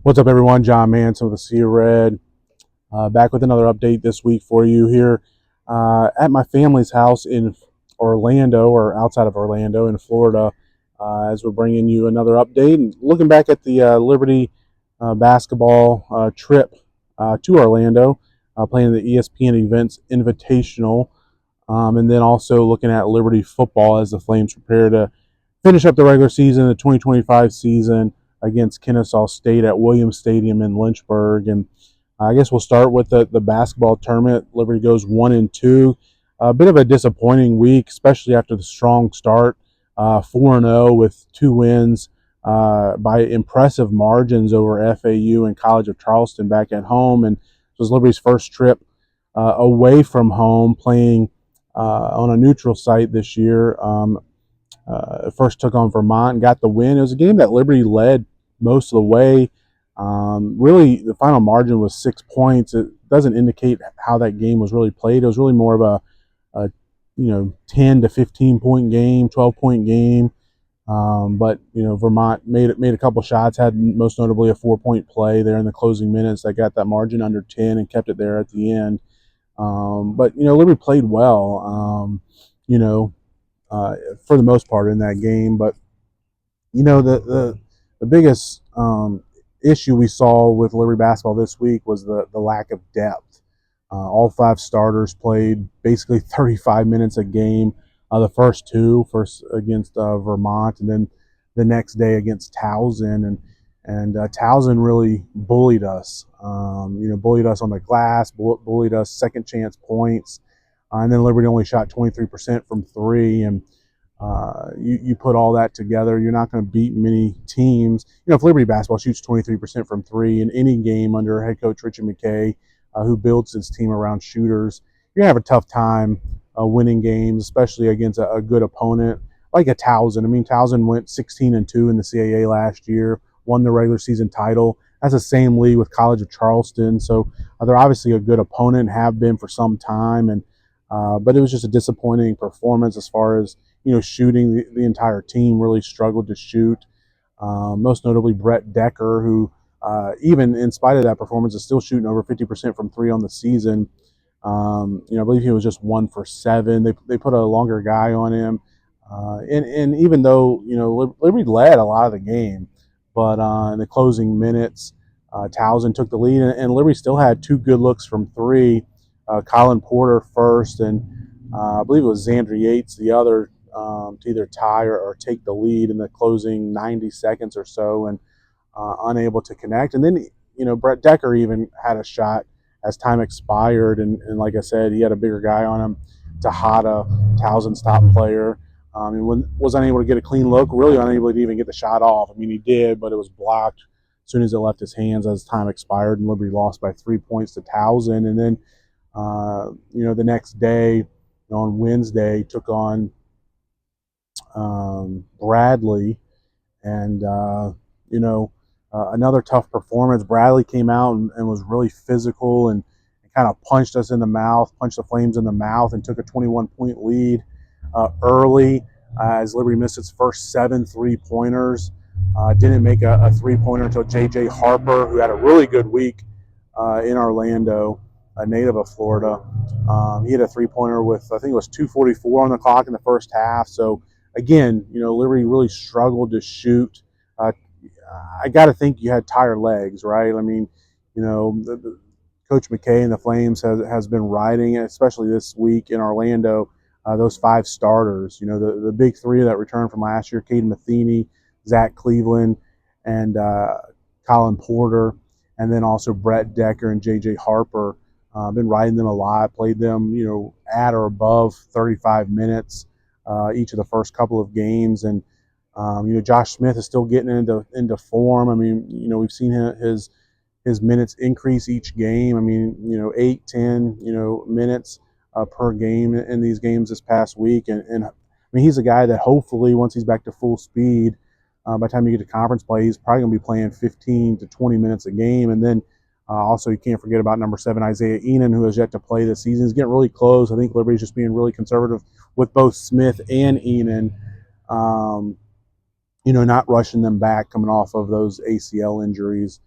What's up, everyone? John Manson with the Sea of Red, back with another update this week for you here at my family's house in Orlando, or outside of Orlando in Florida, as we're bringing you another update and looking back at the Liberty basketball trip to Orlando, playing the ESPN Events Invitational, and then also looking at Liberty football as the Flames prepare to finish up the regular season, the 2025 season, against Kennesaw State at Williams Stadium in Lynchburg. And I guess we'll start with the basketball tournament. Liberty goes 1-2. A bit of a disappointing week, especially after the strong start, 4-0 with 2 wins by impressive margins over FAU and College of Charleston back at home. And it was Liberty's first trip away from home, playing on a neutral site this year. First took on Vermont and got the win. It was a game that Liberty led most of the way. Really, the final margin was 6 points. It doesn't indicate how that game was really played. It was really more of a 10 to 15 point game, 12-point game. But Vermont made a couple shots, had most notably a 4-point play there in the closing minutes that got that margin under 10 and kept it there at the end. But Liberty played well. For the most part in that game. But the biggest issue we saw with Liberty basketball this week was the lack of depth. All 5 starters played basically 35 minutes a game. The first against Vermont, and then the next day against Towson, and Towson really bullied us. Bullied us on the glass, bullied us second chance points. And then Liberty only shot 23% from 3, and you put all that together, you're not going to beat many teams. If Liberty basketball shoots 23% from 3 in any game under head coach Richard McKay, who builds his team around shooters, you're going to have a tough time winning games, especially against a good opponent like a Towson. I mean, Towson went 16-2 in the CAA last year, won the regular season title. That's the same league with College of Charleston, so they're obviously a good opponent, have been for some time, and but it was just a disappointing performance as far as shooting. The entire team really struggled to shoot. Most notably Brett Decker, who even in spite of that performance is still shooting over 50% from 3 on the season. I believe he was just 1 for 7. They put a longer guy on him, and even though Liberty led a lot of the game, but in the closing minutes, Towson took the lead, and Liberty still had 2 good looks from 3. Colin Porter first, and I believe it was Xander Yates the other, to either tie or take the lead in the closing 90 seconds or so, and unable to connect. And then Brett Decker even had a shot as time expired, and like I said, he had a bigger guy on him. Tejada, Towson's top player, he was unable to get a clean look, really unable to even get the shot off. I mean, he did, but it was blocked as soon as it left his hands as time expired, and Liberty lost by 3 points to Towson. And then the next day, on Wednesday, took on Bradley, and another tough performance. Bradley came out and was really physical and kind of punched us in the mouth, punched the Flames in the mouth, and took a 21-point lead early as Liberty missed its first 7 3-pointers. Didn't make a 3-pointer until J.J. Harper, who had a really good week in Orlando, a native of Florida. He had a 3-pointer with, I think it was 2:44 on the clock in the first half. So again, Liberty really struggled to shoot. I got to think you had tired legs, right? I mean, Coach McKay and the Flames has been riding, especially this week in Orlando, those 5 starters. The big 3 that returned from last year: Caden Matheny, Zach Cleveland, and Colin Porter, and then also Brett Decker and J.J. Harper. Been riding them a lot, played them, at or above 35 minutes each of the first couple of games. And, Josh Smith is still getting into form. I mean, we've seen his minutes increase each game. I mean, 8, 10, minutes per game in these games this past week. And I mean, he's a guy that hopefully once he's back to full speed, by the time you get to conference play, he's probably going to be playing 15 to 20 minutes a game. And then also, you can't forget about number 7, Isaiah Enan, who has yet to play this season. He's getting really close. I think Liberty's just being really conservative with both Smith and Enan, not rushing them back coming off of those ACL injuries.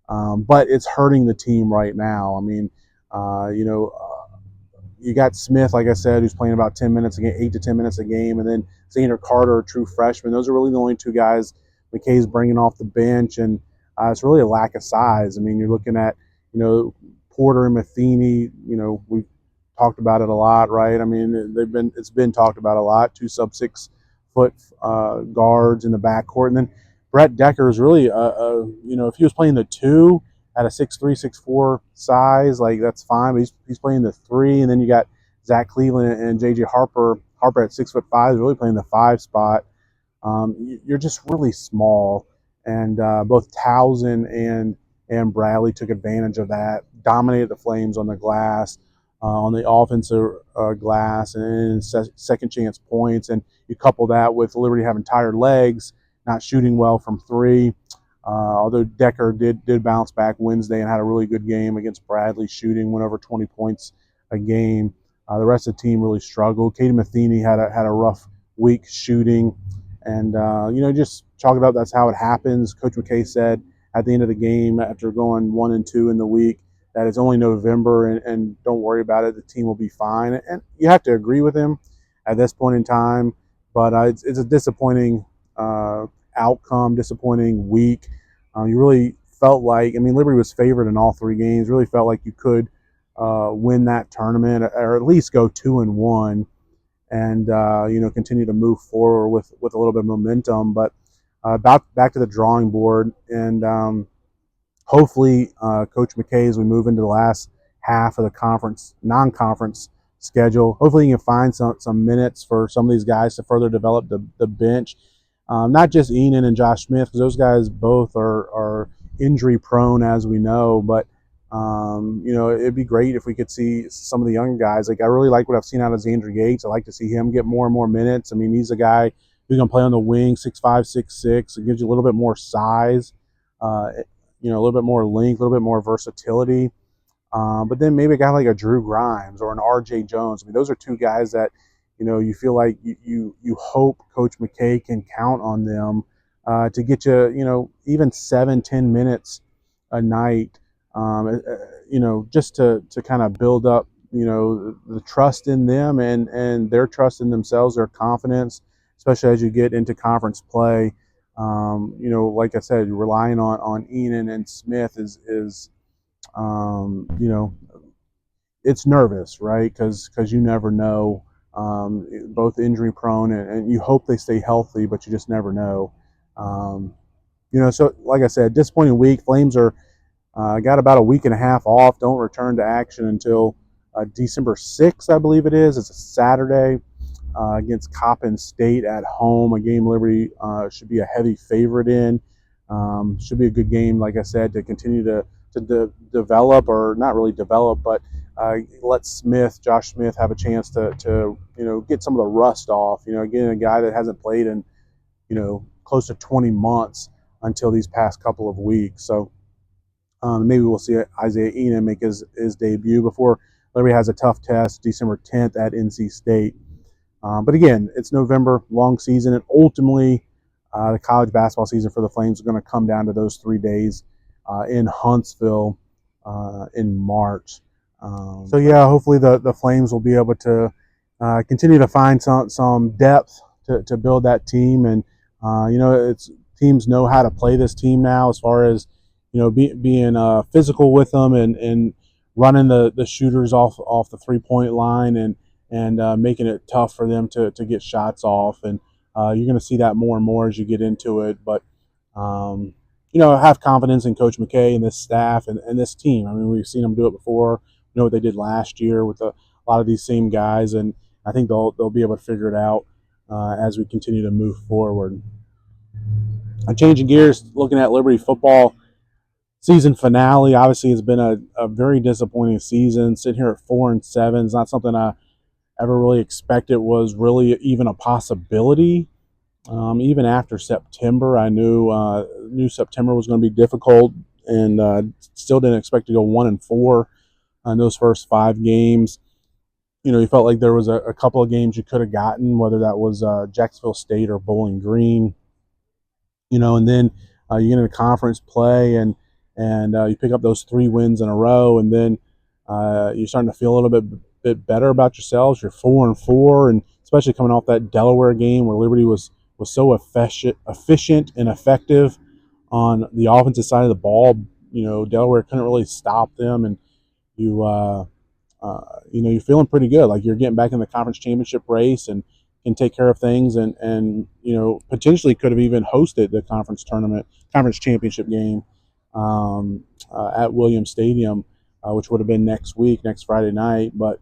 but it's hurting the team right now. I mean, you know, you got Smith, like I said, who's playing about 10 minutes a game, 8 to 10 minutes a game, and then Xander Carter, a true freshman. Those are really the only two guys McKay's bringing off the bench, and it's really a lack of size. I mean, you're looking at, Porter and Matheny. We've talked about it a lot, right? I mean, it's been talked about a lot. 2 sub 6 foot guards in the backcourt, and then Brett Decker is really, if he was playing the 2 at a 6'3", 6'4" size, like that's fine. But he's playing the 3, and then you got Zach Cleveland and JJ Harper. Harper at 6'5" is really playing the 5 spot. You're just really small, and both Towson and Bradley took advantage of that, dominated the Flames on the glass, on the offensive glass, and second chance points. And you couple that with Liberty having tired legs, not shooting well from 3. Although Decker did bounce back Wednesday and had a really good game against Bradley, shooting, went over 20 points a game. The rest of the team really struggled. Katie Matheny had a rough week shooting, and just chalk it up. That's how it happens. Coach McKay said at the end of the game, after going 1-2 in the week, that it's only November and don't worry about it. The team will be fine. And you have to agree with him at this point in time. But it's a disappointing outcome, disappointing week. You really felt like, Liberty was favored in all 3 games. Really felt like you could win that tournament, or at least go 2-1, and continue to move forward with a little bit of momentum. But back to the drawing board, and hopefully Coach McKay, as we move into the last half of the non-conference schedule, hopefully he can find some minutes for some of these guys to further develop the bench. Not just Enan and Josh Smith, because those guys both are injury prone, as we know. But it'd be great if we could see some of the young guys. Like, I really like what I've seen out of Xander Yates. I like to see him get more and more minutes. I mean, he's a guy who's going to play on the wing, 6'5", 6'6". It gives you a little bit more size, a little bit more length, a little bit more versatility. But then maybe a guy like a Drew Grimes or an R.J. Jones. I mean, those are 2 guys that, you feel like you hope Coach McKay can count on them to get you, even 7-10 minutes a night, just to kind of build up, the trust in them and their trust in themselves, their confidence, especially as you get into conference play. Like I said, relying on Enan and Smith is it's nervous, right? Because you never know. Both injury prone, and you hope they stay healthy, but you just never know. So like I said, disappointing week. Flames are got about a week and a half off. Don't return to action until December 6th, I believe it is. It's a Saturday against Coppin State at home, a game Liberty should be a heavy favorite in. Should be a good game, like I said, to continue to develop, or not really develop, but let Josh Smith, have a chance to get some of the rust off. Again, a guy that hasn't played in close to 20 months until these past couple of weeks. So maybe we'll see Isaiah Enan make his debut before Liberty has a tough test December 10th at NC State. But again, it's November, long season, and ultimately the college basketball season for the Flames is going to come down to those 3 days in Huntsville in March. So yeah, hopefully the Flames will be able to continue to find some depth to build that team, and teams know how to play this team now, as far as being physical with them and running the shooters off the 3-point line, and making it tough for them to get shots off. And you're going to see that more and more as you get into it. But have confidence in Coach McKay and this staff and this team. I mean, we've seen them do it before. We know what they did last year with a lot of these same guys, and I think they'll be able to figure it out as we continue to move forward. Changing gears, looking at Liberty football season finale. Obviously, it's been a very disappointing season. Sitting here at 4-7 is not something I ever really expected was really even a possibility. Even after September, I knew September was going to be difficult, and still didn't expect to go 1-4 on those first 5 games. You felt like there was a couple of games you could have gotten, whether that was Jacksonville State or Bowling Green. And then you get into conference play, and and you pick up those 3 wins in a row, and then you're starting to feel a little bit better about yourselves. You're 4-4, and especially coming off that Delaware game where Liberty was so efficient and effective on the offensive side of the ball. Delaware couldn't really stop them, and you you're feeling pretty good. Like you're getting back in the conference championship race and can take care of things, and potentially could have even hosted the conference championship game at Williams Stadium, which would have been next Friday night. But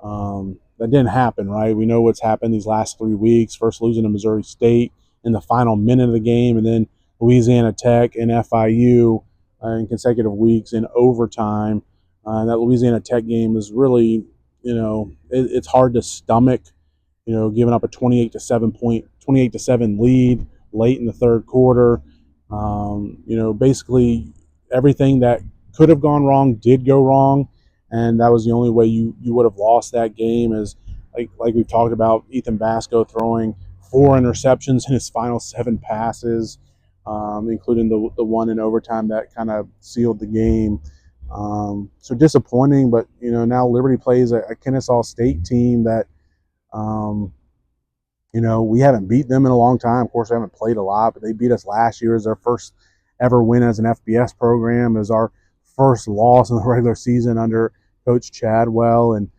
that didn't happen, right? We know what's happened these last 3 weeks. First losing to Missouri State in the final minute of the game, and then Louisiana Tech and FIU in consecutive weeks in overtime. That Louisiana Tech game is really, it's hard to stomach, giving up a 28-7 lead late in the third quarter. Basically everything that could have gone wrong did go wrong, and that was the only way you would have lost that game. Is like we've talked about, Ethan Basco throwing 4 interceptions in his final 7 passes, including the one in overtime that kind of sealed the game. So disappointing, but now Liberty plays a Kennesaw State team that we haven't beat them in a long time. Of course, we haven't played a lot, but they beat us last year as our first ever win as an FBS program, as our first loss in the regular season under Coach Chadwell, and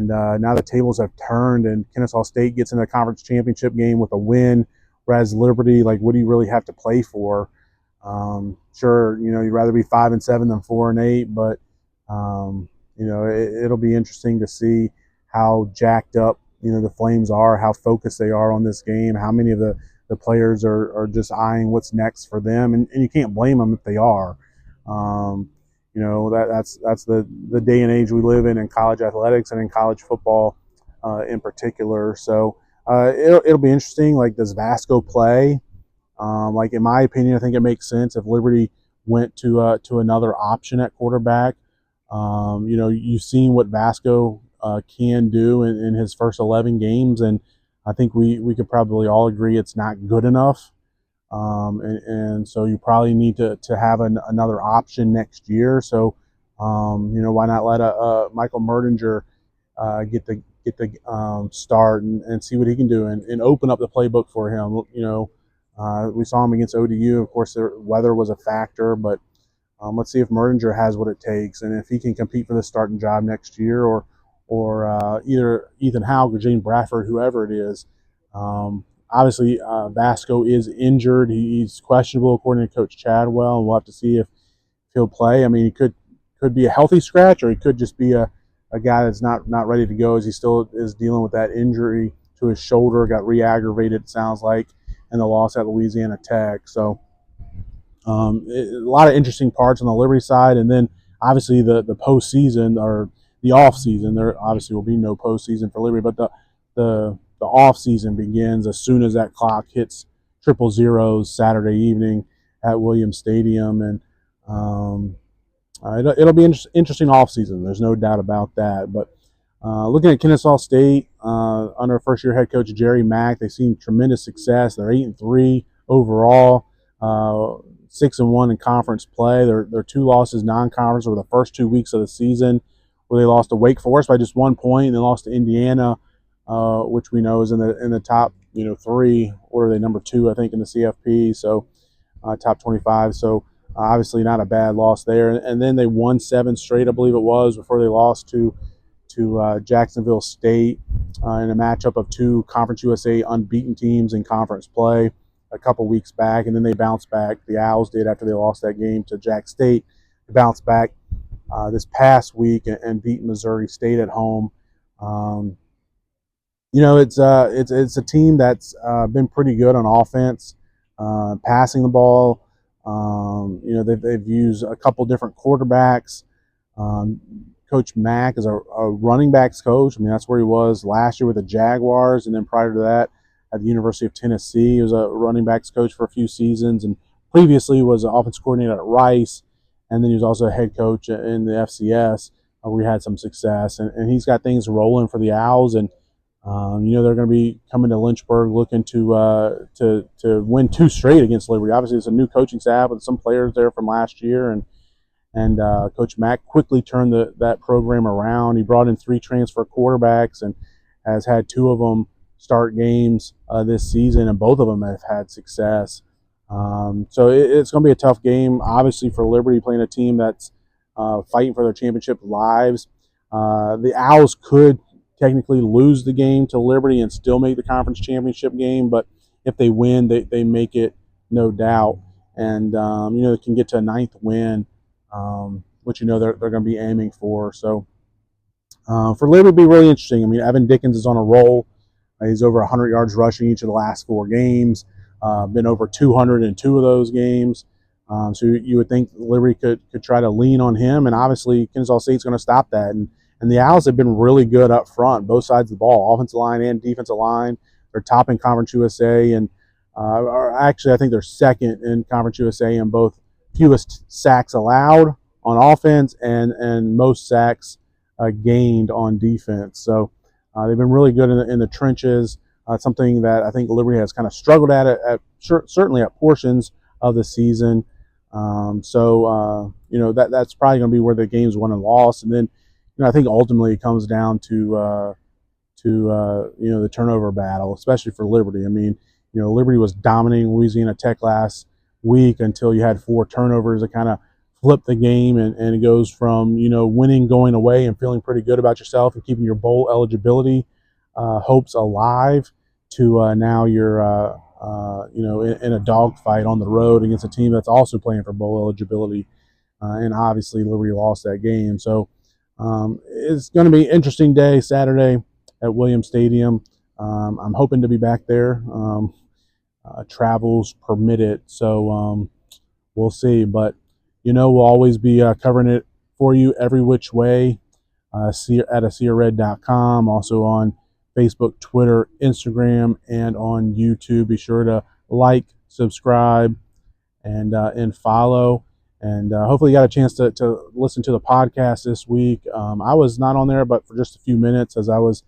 now the tables have turned, and Kennesaw State gets in the conference championship game with a win, whereas Liberty, like, what do you really have to play for? Sure, you'd rather be 5-7 than 4-8, but it'll be interesting to see how jacked up the Flames are, how focused they are on this game, how many of the players are just eyeing what's next for them, and you can't blame them if they are. That's the day and age we live in college athletics and in college football in particular. So it'll be interesting. Like, does Vasco play? Like, in my opinion, I think it makes sense if Liberty went to another option at quarterback. You've seen what Vasco can do in his first 11 games, and I think we could probably all agree it's not good enough. And so you probably need to have another option next year. So why not let Michael Merdinger get the start and see what he can do and open up the playbook for him. We saw him against ODU. Of course, the weather was a factor, but let's see if Merdinger has what it takes, and if he can compete for the starting job next year, or either Ethan Houck or Jane Bradford, whoever it is. Obviously, Vasco is injured. He's questionable according to Coach Chadwell, and we'll have to see if he'll play. I mean, he could be a healthy scratch, or he could just be a guy that's not ready to go, as he still is dealing with that injury to his shoulder. Got re-aggravated, it sounds like, in the loss at Louisiana Tech. So a lot of interesting parts on the Liberty side, and then obviously the postseason, or the off season. There obviously will be no postseason for Liberty, but the off season begins as soon as that clock hits 000 Saturday evening at Williams Stadium, and it'll be interesting off season. There's no doubt about that. But looking at Kennesaw State under first year head coach Jerry Mack, they've seen tremendous success. They're 8-3 overall. 6-1 in conference play. Their 2 losses non-conference were the first 2 weeks of the season, where they lost to Wake Forest by just 1 point, and then lost to Indiana, which we know is in the top 3. Or are they number 2, I think, in the CFP? So top 25. So obviously not a bad loss there. And then they won 7 straight, I believe it was, before they lost to Jacksonville State in a matchup of 2 Conference USA unbeaten teams in conference play a couple weeks back, and then they bounced back. The Owls did, after they lost that game to Jack State. They bounced back this past week and beat Missouri State at home. It's a team that's been pretty good on offense, passing the ball. They've used a couple different quarterbacks. Coach Mack is a running backs coach. I mean, that's where he was last year with the Jaguars, and then prior to that at the University of Tennessee, he was a running backs coach for a few seasons, and previously was an offense coordinator at Rice, and then he was also a head coach in the FCS, where he had some success, and he's got things rolling for the Owls, and they're going to be coming to Lynchburg looking to win 2 straight against Liberty. Obviously, it's a new coaching staff with some players there from last year, and And Coach Mack quickly turned that program around. He brought in 3 transfer quarterbacks and has had 2 of them start games this season, and both of them have had success. So it's going to be a tough game, obviously, for Liberty, playing a team that's fighting for their championship lives. The Owls could technically lose the game to Liberty and still make the conference championship game, but if they win, they make it, no doubt. And, they can get to a 9th win, which, they're going to be aiming for. So for Liberty, it'd be really interesting. I mean, Evan Dickens is on a roll. He's over 100 yards rushing each of the last 4 games, been over 200 in 2 of those games. So you would think Liberty could try to lean on him, and obviously Kennesaw State's going to stop that. And the Owls have been really good up front, both sides of the ball, offensive line and defensive line. They're top in Conference USA, and actually I think they're second in Conference USA in both fewest sacks allowed on offense and most sacks gained on defense. So they've been really good in the trenches. Something that I think Liberty has kind of struggled at certainly at portions of the season. That's probably going to be where the game's won and lost. And then, I think ultimately it comes down to the turnover battle, especially for Liberty. I mean, Liberty was dominating Louisiana Tech last week until you had 4 turnovers that kind of flipped the game, and it goes from, winning, going away, and feeling pretty good about yourself and keeping your bowl eligibility hopes alive to now you're in a dogfight on the road against a team that's also playing for bowl eligibility, and obviously Liberty lost that game. So it's going to be an interesting day Saturday at Williams Stadium. I'm hoping to be back there. Travels permitted, so we'll see. But we'll always be covering it for you every which way at ASiaRed.com, also on Facebook, Twitter, Instagram, and on YouTube. Be sure to like, subscribe, and follow. And hopefully you got a chance to listen to the podcast this week. I was not on there, but for just a few minutes as I was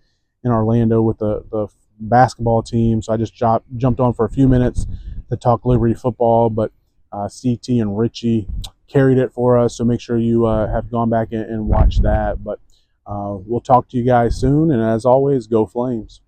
in Orlando with the basketball team. So I just jumped on for a few minutes to talk Liberty football. But CT and Richie carried it for us. So make sure you have gone back and watched that. But we'll talk to you guys soon. And as always, go Flames.